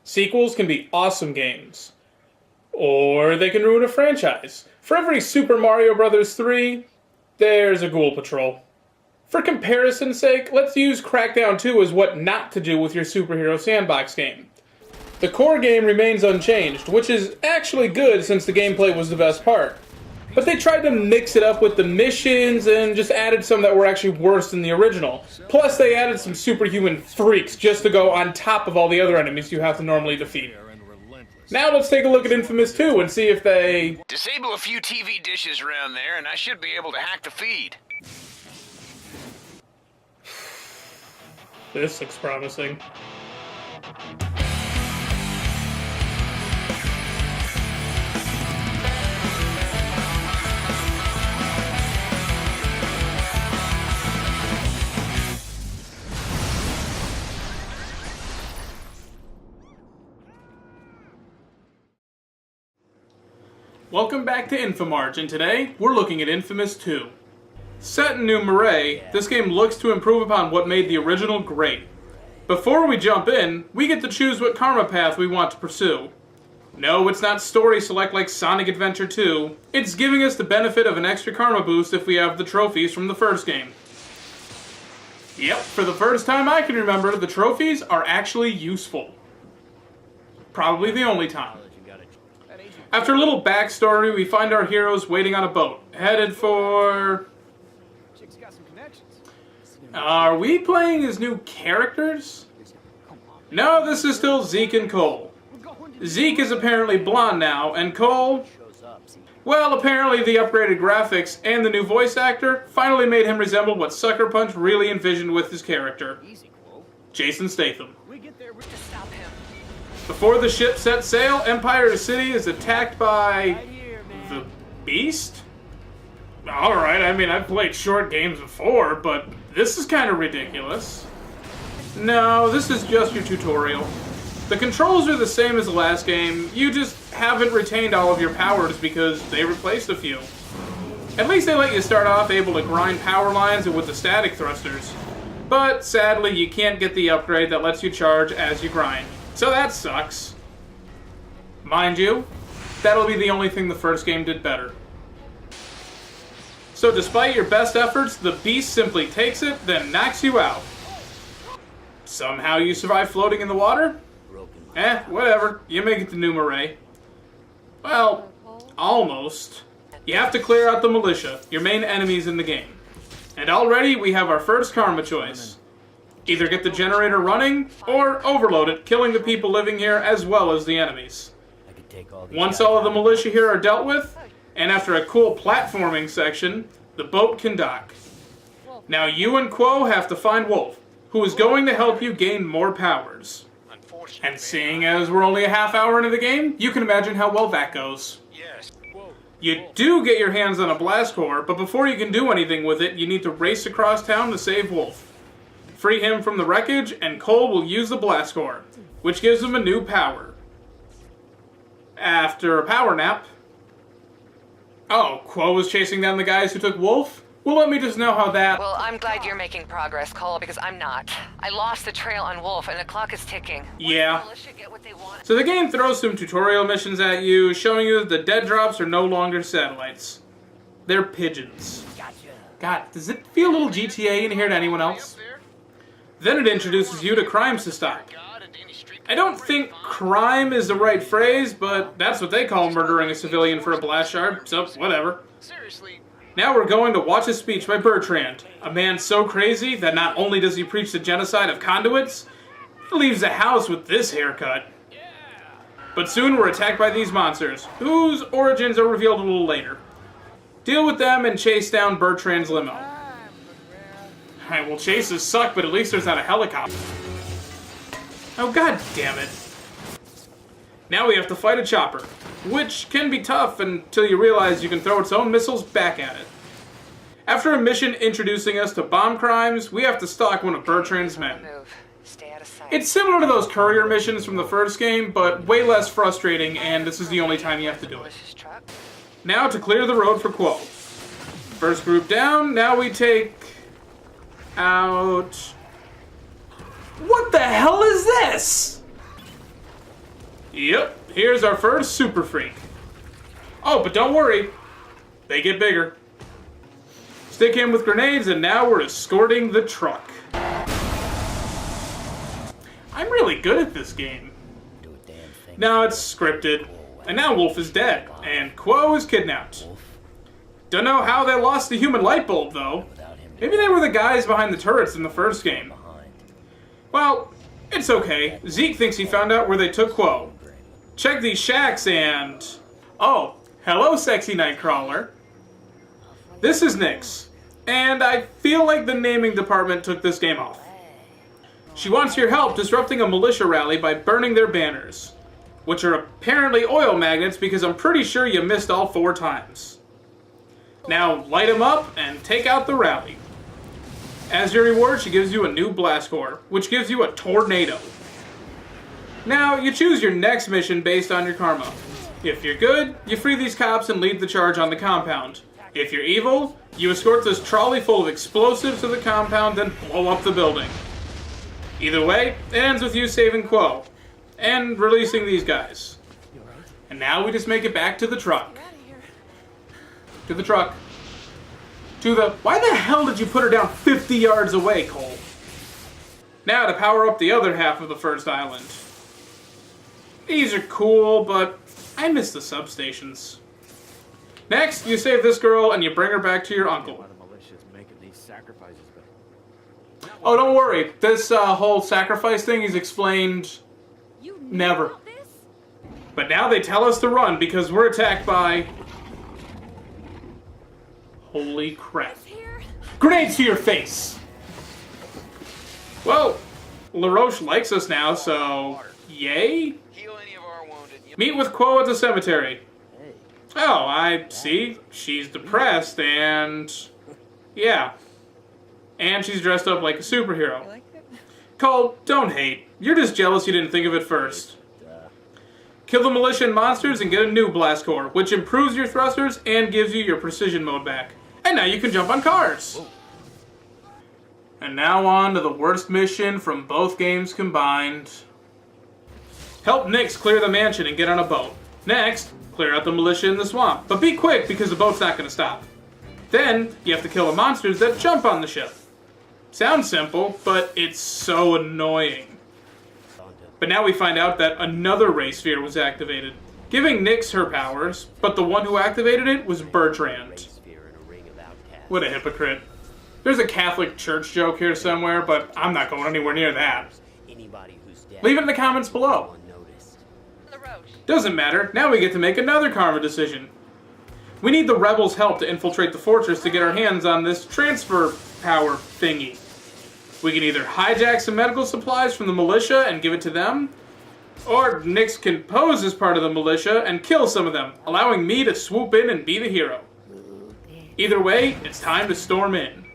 Sequels can be awesome games, or they can ruin a franchise. For every Super Mario Bros. 3, there's a Ghoul Patrol. For comparison's sake, let's use Crackdown 2 as what not to do with your superhero sandbox game. The core game remains unchanged, which is actually good since the gameplay was the best part. But they tried to mix it up with the missions and just added some that were actually worse than the original. Plus they added some superhuman freaks just to go on top of all the other enemies you have to normally defeat. Now let's take a look at inFAMOUS 2 and see if they... Disable a few TV dishes around there and I should be able to hack the feed. This looks promising. Welcome back to inFAMARCH, and today we're looking at inFAMOUS 2. Set in New Marais, this game looks to improve upon what made the original great. Before we jump in, we get to choose what karma path we want to pursue. No, it's not story select like Sonic Adventure 2, it's giving us the benefit of an extra karma boost if we have the trophies from the first game. Yep, for the first time I can remember, the trophies are actually useful. Probably the only time. After a little backstory, we find our heroes waiting on a boat, headed for... Are we playing as new characters? No, this is still Zeke and Cole. Zeke is apparently blonde now, and Cole... Well, apparently the upgraded graphics and the new voice actor finally made him resemble what Sucker Punch really envisioned with his character. Jason Statham. Before the ship sets sail, Empire City is attacked by... the Beast? Alright, I mean, I've played short games before, but this is kind of ridiculous. No, this is just your tutorial. The controls are the same as the last game, you just haven't retained all of your powers because they replaced a few. At least they let you start off able to grind power lines with the static thrusters. But sadly, you can't get the upgrade that lets you charge as you grind. So that sucks. Mind you, that'll be the only thing the first game did better. So despite your best efforts, the beast simply takes it, then knocks you out. Somehow you survive floating in the water? Whatever. You make it to New Marais. Well, almost. You have to clear out the militia, your main enemies in the game. And already we have our first karma choice. Either get the generator running, or overload it, killing the people living here as well as the enemies. Once all of the militia here are dealt with, and after a cool platforming section, the boat can dock. Now you and Quo have to find Wolf, who is going to help you gain more powers. And seeing as we're only a half hour into the game, you can imagine how well that goes. You do get your hands on a blast core, but before you can do anything with it, you need to race across town to save Wolf. Free him from the wreckage, and Cole will use the blast core, which gives him a new power. After a power nap... Oh, Quo was chasing down the guys who took Wolf? Well, let me just know how that... Well, I'm glad you're making progress, Cole, because I'm not. I lost the trail on Wolf, and the clock is ticking. Yeah. So the game throws some tutorial missions at you, showing you that the dead drops are no longer satellites. They're pigeons. God, does it feel a little GTA in here to anyone else? Then it introduces you to crimes to stop. I don't think crime is the right phrase, but that's what they call murdering a civilian for a blast shard, so whatever. Now we're going to watch a speech by Bertrand, a man so crazy that not only does he preach the genocide of conduits, he leaves the house with this haircut. But soon we're attacked by these monsters, whose origins are revealed a little later. Deal with them and chase down Bertrand's limo. Alright, well, chases suck, but at least there's not a helicopter. Oh, god damn it. Now we have to fight a chopper, which can be tough until you realize you can throw its own missiles back at it. After a mission introducing us to bomb crimes, we have to stalk one of Bertrand's men. It's similar to those courier missions from the first game, but way less frustrating, and this is the only time you have to do it. Now to clear the road for Quo. First group down, now we take... out... What the hell is this? Yep, here's our first Super Freak. Oh, but don't worry. They get bigger. Stick him with grenades, and now we're escorting the truck. I'm really good at this game. Now it's scripted, and now Wolf is dead, and Quo is kidnapped. Don't know how they lost the human light bulb, though. Maybe they were the guys behind the turrets in the first game. Well, it's okay. Zeke thinks he found out where they took Quo. Check these shacks and... Oh, hello, sexy Nightcrawler. This is Nyx, and I feel like the naming department took this game off. She wants your help disrupting a militia rally by burning their banners, which are apparently oil magnets because I'm pretty sure you missed all 4 times. Now light them up and take out the rally. As your reward, she gives you a new blast core, which gives you a tornado. Now, you choose your next mission based on your karma. If you're good, you free these cops and lead the charge on the compound. If you're evil, you escort this trolley full of explosives to the compound and blow up the building. Either way, it ends with you saving Quo and releasing these guys. And now we just make it back to the truck. To the truck. To the... Why the hell did you put her down 50 yards away, Cole? Now to power up the other half of the first island. These are cool, but I miss the substations. Next, you save this girl and you bring her back to your uncle. Oh, don't worry. This whole sacrifice thing is explained never. But now they tell us to run because we're attacked by... Holy crap. Grenades to your face! Well, LaRoche likes us now, so... Yay? Meet with Quo at the cemetery. Oh, I see. She's depressed and... Yeah. And she's dressed up like a superhero. Cole, don't hate. You're just jealous you didn't think of it first. Kill the militia and monsters and get a new blast core, which improves your thrusters and gives you your precision mode back. And now you can jump on cars. And now on to the worst mission from both games combined. Help Nyx clear the mansion and get on a boat. Next, clear out the militia in the swamp. But be quick because the boat's not going to stop. Then, you have to kill the monsters that jump on the ship. Sounds simple, but it's so annoying. But now we find out that another ray sphere was activated, giving Nyx her powers, but the one who activated it was Bertrand. What a hypocrite. There's a Catholic church joke here somewhere, but I'm not going anywhere near that. Leave it in the comments below. Doesn't matter, now we get to make another karma decision. We need the rebels' help to infiltrate the fortress to get our hands on this transfer power thingy. We can either hijack some medical supplies from the militia and give it to them, or Nyx can pose as part of the militia and kill some of them, allowing me to swoop in and be the hero. Either way, it's time to storm in.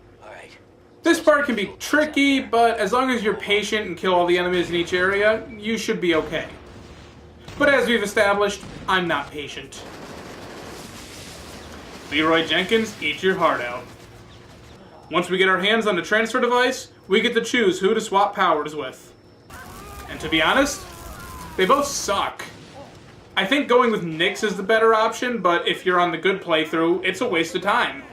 This part can be tricky, but as long as you're patient and kill all the enemies in each area, you should be okay. But as we've established, I'm not patient. Leroy Jenkins, eat your heart out. Once we get our hands on the transfer device, we get to choose who to swap powers with. And to be honest, they both suck. I think going with Nyx is the better option, but if you're on the good playthrough, it's a waste of time.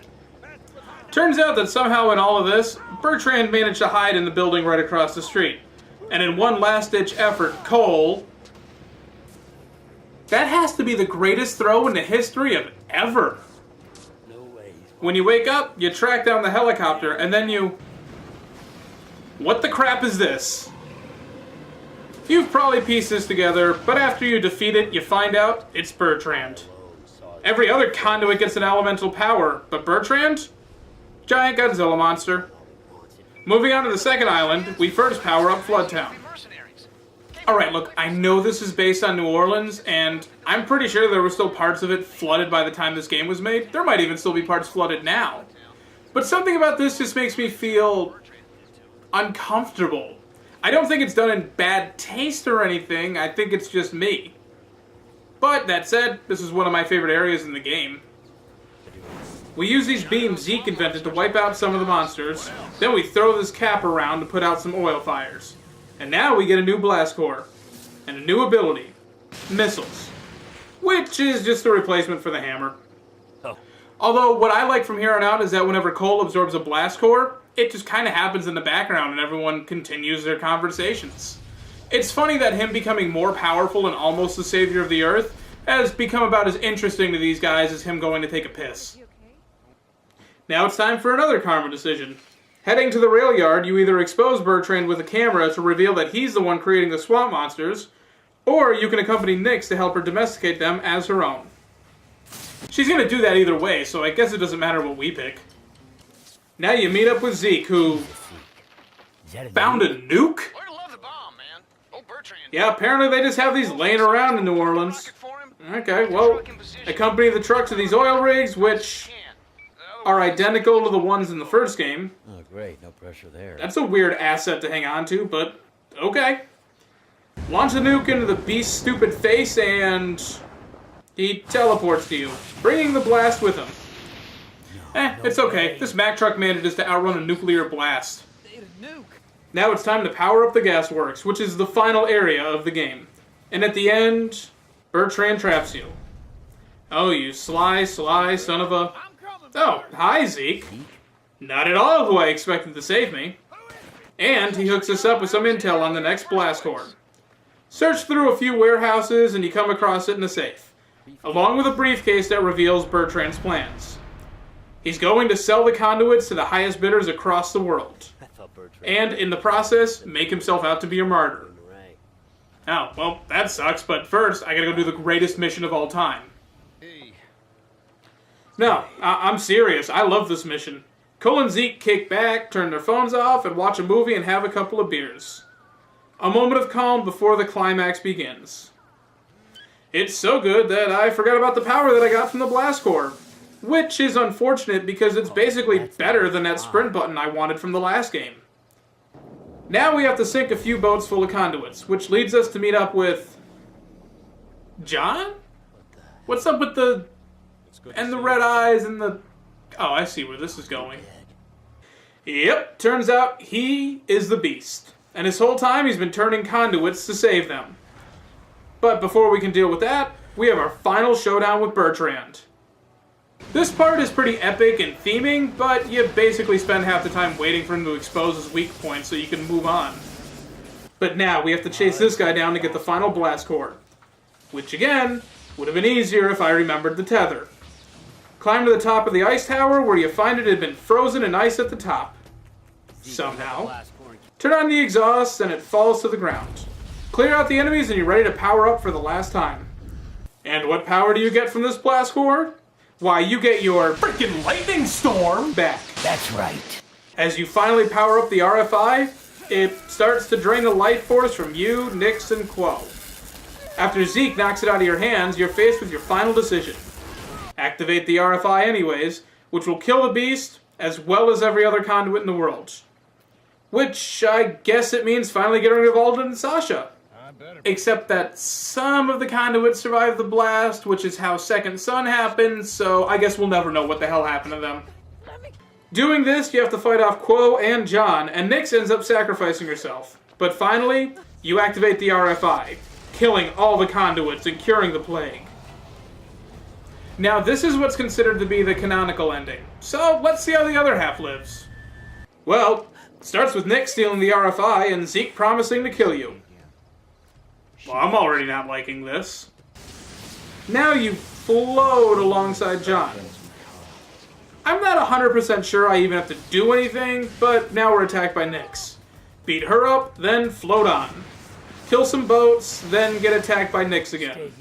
Turns out that somehow in all of this, Bertrand managed to hide in the building right across the street. And in one last-ditch effort, Cole... That has to be the greatest throw in the history of ever. When you wake up, you track down the helicopter, and then you... What the crap is this? You've probably pieced this together, but after you defeat it, you find out it's Bertrand. Every other conduit gets an elemental power, but Bertrand? Giant Godzilla monster. Moving on to the second island, we first power up Floodtown. Alright, look, I know this is based on New Orleans, and I'm pretty sure there were still parts of it flooded by the time this game was made. There might even still be parts flooded now. But something about this just makes me feel uncomfortable. I don't think it's done in bad taste or anything, I think it's just me. But, that said, this is one of my favorite areas in the game. We use these beams Zeke invented to wipe out some of the monsters, then we throw this cap around to put out some oil fires. And now we get a new blast core, and a new ability. missiles, which is just a replacement for the hammer. Oh. Although, what I like from here on out is that whenever Cole absorbs a blast core, it just kind of happens in the background and everyone continues their conversations. It's funny that him becoming more powerful and almost the savior of the Earth has become about as interesting to these guys as him going to take a piss. Now it's time for another karma decision. Heading to the rail yard, you either expose Bertrand with a camera to reveal that he's the one creating the swamp monsters, or you can accompany Nyx to help her domesticate them as her own. She's going to do that either way, so I guess it doesn't matter what we pick. Now you meet up with Zeke, who found a nuke? Lord love the bomb, man. Old Bertrand. Yeah, apparently they just have these laying around in New Orleans. Okay, well, accompany the truck to these oil rigs, which are identical to the ones in the first game. Oh, great. No pressure there. That's a weird asset to hang on to, but okay. Launch the nuke into the beast's stupid face, and he teleports to you, bringing the blast with him. It's okay. This Mack truck manages to outrun a nuclear blast. Now it's time to power up the gas works, which is the final area of the game. And at the end, Bertrand traps you. Oh, you sly son of a... Oh, hi, Zeke. Not at all who I expected to save me. And he hooks us up with some intel on the next blast core. Search through a few warehouses and you come across it in a safe, along with a briefcase that reveals Bertrand's plans. He's going to sell the conduits to the highest bidders across the world, and in the process, make himself out to be a martyr. Oh, well, that sucks, but first, I gotta go do the greatest mission of all time. No, I'm serious. I love this mission. Cole and Zeke kick back, turn their phones off, and watch a movie and have a couple of beers. A moment of calm before the climax begins. It's so good that I forgot about the power that I got from the blast core, which is unfortunate because it's basically better than that sprint button I wanted from the last game. Now we have to sink a few boats full of conduits, which leads us to meet up with... John? What's up with the... and the red eyes and the... Oh, I see where this is going. Yep, turns out he is the beast. And this whole time he's been turning conduits to save them. But before we can deal with that, we have our final showdown with Bertrand. This part is pretty epic and theming, but you basically spend half the time waiting for him to expose his weak points so you can move on. But now we have to chase this guy down to get the final blast core, which again, would have been easier if I remembered the tether. Climb to the top of the ice tower where you find it had been frozen in ice at the top. Somehow. Turn on the exhaust and it falls to the ground. Clear out the enemies and you're ready to power up for the last time. And what power do you get from this blast core? Why, you get your freaking lightning storm back. That's right. As you finally power up the RFI, it starts to drain the life force from you, Nyx, and Quo. After Zeke knocks it out of your hands, you're faced with your final decision. Activate the RFI anyways, which will kill the beast, as well as every other conduit in the world. Which, I guess it means finally getting rid of Alden and Sasha. Except that some of the conduits survive the blast, which is how Second Son happened, so I guess we'll never know what the hell happened to them. Doing this, you have to fight off Quo and John, and Nyx ends up sacrificing herself. But finally, you activate the RFI, killing all the conduits and curing the plague. Now, this is what's considered to be the canonical ending, so let's see how the other half lives. Well, it starts with Nyx stealing the RFI and Zeke promising to kill you. Well, I'm already not liking this. Now you float alongside John. I'm not 100% sure I even have to do anything, but now we're attacked by Nyx. Beat her up, then float on. Kill some boats, then get attacked by Nyx again.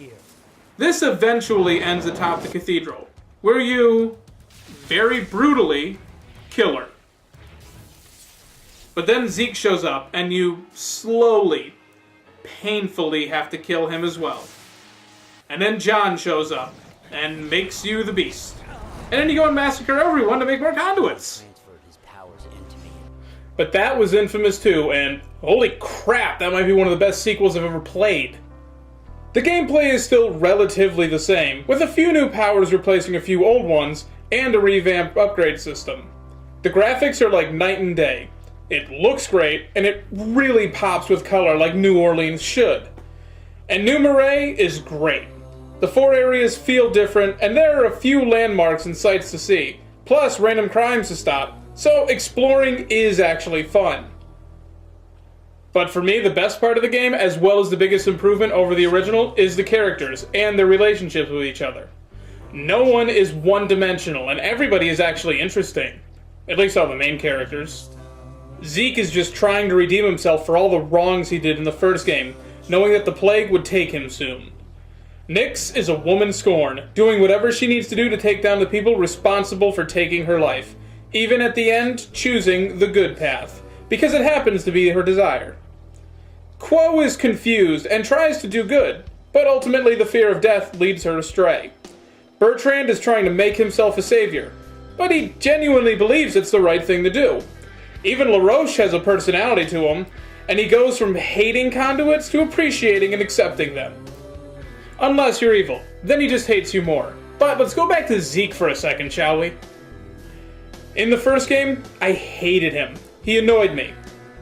This eventually ends atop the cathedral, where you, very brutally, kill her. But then Zeke shows up, and you slowly, painfully have to kill him as well. And then John shows up, and makes you the beast. And then you go and massacre everyone to make more conduits. But that was inFAMOUS 2, and holy crap, that might be one of the best sequels I've ever played. The gameplay is still relatively the same, with a few new powers replacing a few old ones, and a revamped upgrade system. The graphics are like night and day. It looks great, and it really pops with color like New Orleans should. And New Marais is great. The 4 areas feel different, and there are a few landmarks and sights to see, plus random crimes to stop, so exploring is actually fun. But for me, the best part of the game, as well as the biggest improvement over the original, is the characters and their relationships with each other. No one is one-dimensional, and everybody is actually interesting. At least all the main characters. Zeke is just trying to redeem himself for all the wrongs he did in the first game, knowing that the plague would take him soon. Nyx is a woman scorned, doing whatever she needs to do to take down the people responsible for taking her life, even at the end, choosing the good path, because it happens to be her desire. Quo is confused and tries to do good, but ultimately the fear of death leads her astray. Bertrand is trying to make himself a savior, but he genuinely believes it's the right thing to do. Even LaRoche has a personality to him, and he goes from hating conduits to appreciating and accepting them. Unless you're evil, then he just hates you more. But let's go back to Zeke for a second, shall we? In the first game, I hated him. He annoyed me.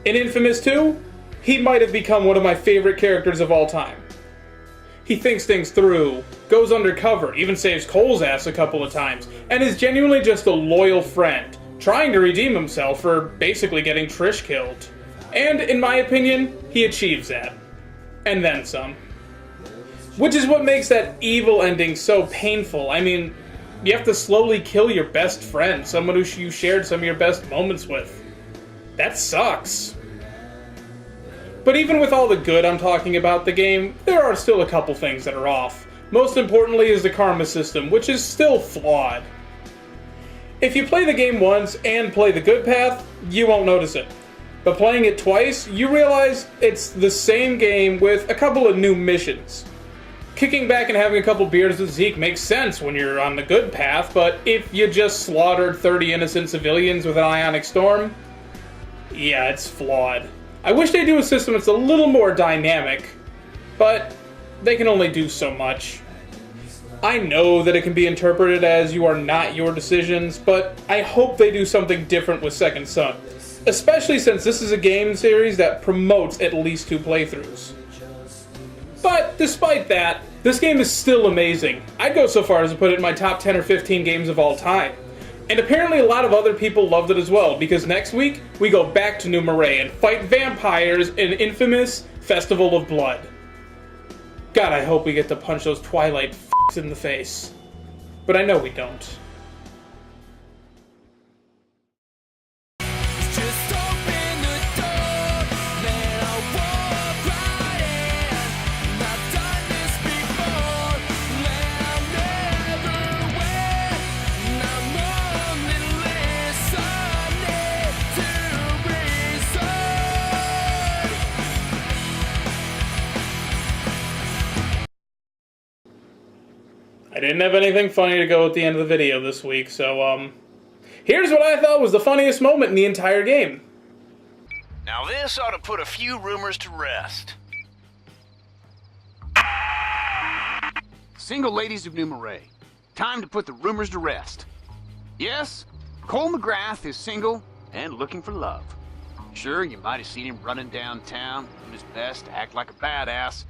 In inFAMOUS 2, he might have become one of my favorite characters of all time. He thinks things through, goes undercover, even saves Cole's ass a couple of times, and is genuinely just a loyal friend, trying to redeem himself for basically getting Trish killed. And, in my opinion, he achieves that. And then some. Which is what makes that evil ending so painful. I mean, you have to slowly kill your best friend, someone who you shared some of your best moments with. That sucks. But even with all the good I'm talking about the game, there are still a couple things that are off. Most importantly is the karma system, which is still flawed. If you play the game once and play the good path, you won't notice it. But playing it twice, you realize it's the same game with a couple of new missions. Kicking back and having a couple beers with Zeke makes sense when you're on the good path, but if you just slaughtered 30 innocent civilians with an ionic storm, yeah, it's flawed. I wish they do a system that's a little more dynamic, but they can only do so much. I know that it can be interpreted as you are not your decisions, but I hope they do something different with Second Son, especially since this is a game series that promotes at least 2 playthroughs. But despite that, this game is still amazing. I'd go so far as to put it in my top 10 or 15 games of all time. And apparently a lot of other people loved it as well, because next week, we go back to New Marais and fight vampires in inFAMOUS Festival of Blood. God, I hope we get to punch those Twilight f***s in the face. But I know we don't. I didn't have anything funny to go at the end of the video this week, so, here's what I thought was the funniest moment in the entire game. Now this ought to put a few rumors to rest. Single ladies of New Marais, time to put the rumors to rest. Yes, Cole McGrath is single and looking for love. Sure, you might have seen him running downtown, doing his best to act like a badass,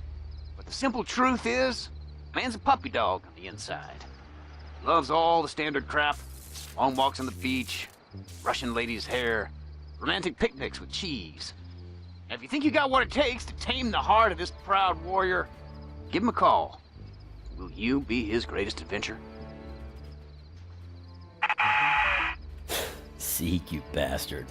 but the simple truth is, man's a puppy dog on the inside. Loves all the standard crap. Long walks on the beach, brushing ladies' hair, romantic picnics with cheese. And if you think you got what it takes to tame the heart of this proud warrior, give him a call. Will you be his greatest adventure? Zeke, you bastard.